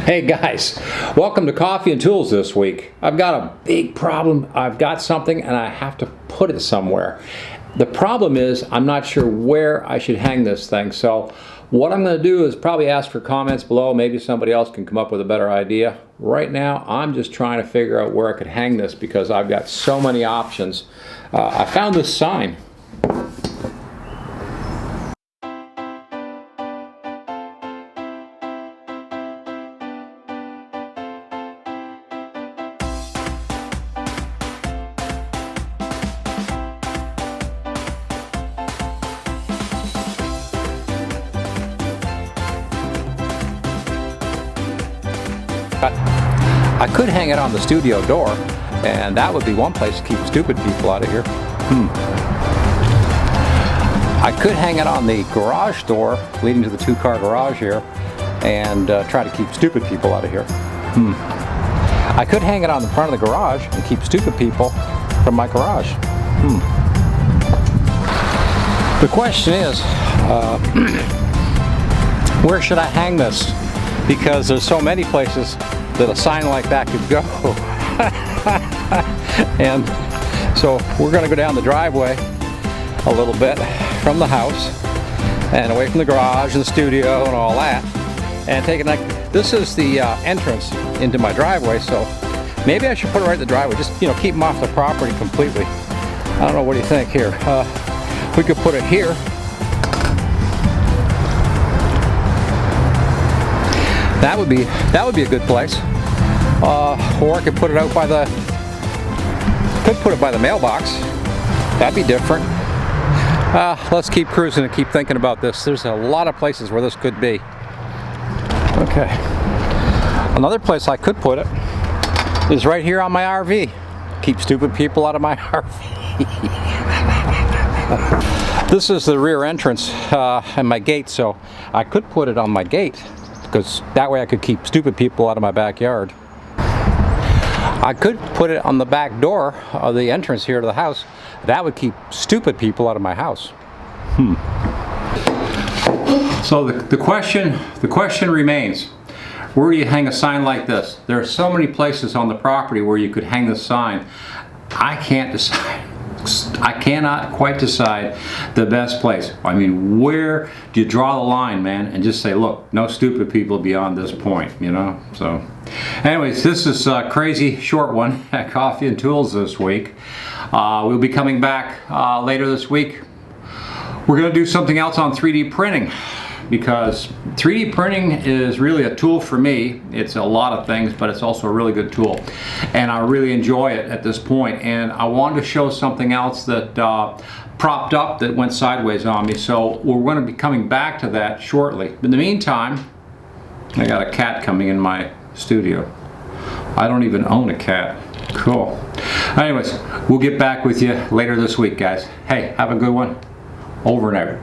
Hey guys, welcome to Coffee and Tools this week. I've got a big problem. I've got something and I have to put it somewhere. The problem is I'm not sure where I should hang this thing. So what I'm going to do is probably ask for comments below. Maybe somebody else can come up with a better idea. Right now I'm just trying to figure out where I could hang this because I've got so many options. I found this sign. I could hang it on the studio door, and that would be one place to keep stupid people out of here. I could hang it on the garage door leading to the two-car garage here and try to keep stupid people out of here. I could hang it on the front of the garage and keep stupid people from my garage. The question is, where should I hang this? Because there's so many places that a sign like that could go. And so we're going to go down the driveway a little bit from the house and away from the garage and the studio and all that, and take it like this is the entrance into my driveway, so maybe I should put it right in the driveway, just keep them off the property completely. I don't know, what do you think here? We could put it here. That would be a good place. Or I could put it out by the mailbox. That'd be different. Let's keep cruising and keep thinking about this. There's a lot of places where this could be. Okay. Another place I could put it is right here on my RV. Keep stupid people out of my RV. This is the rear entrance and my gate, so I could put it on my gate, because that way I could keep stupid people out of my backyard. I could put it on the back door of the entrance here to the house. That would keep stupid people out of my house. So the question remains, where do you hang a sign like this? There are so many places on the property where you could hang this sign. I can't decide. I cannot quite decide the best place. I mean, where do you draw the line, man, and just say, look, no stupid people beyond this point, So anyways, this is a crazy short one at Coffee and Tools this week. We'll be coming back later this week. We're going to do something else on 3D printing, because 3D printing is really a tool for me. It's a lot of things, but it's also a really good tool. And I really enjoy it at this point. And I wanted to show something else that propped up that went sideways on me. So we're going to be coming back to that shortly. In the meantime, I got a cat coming in my studio. I don't even own a cat. Cool. Anyways, we'll get back with you later this week, guys. Hey, have a good one. Over and out.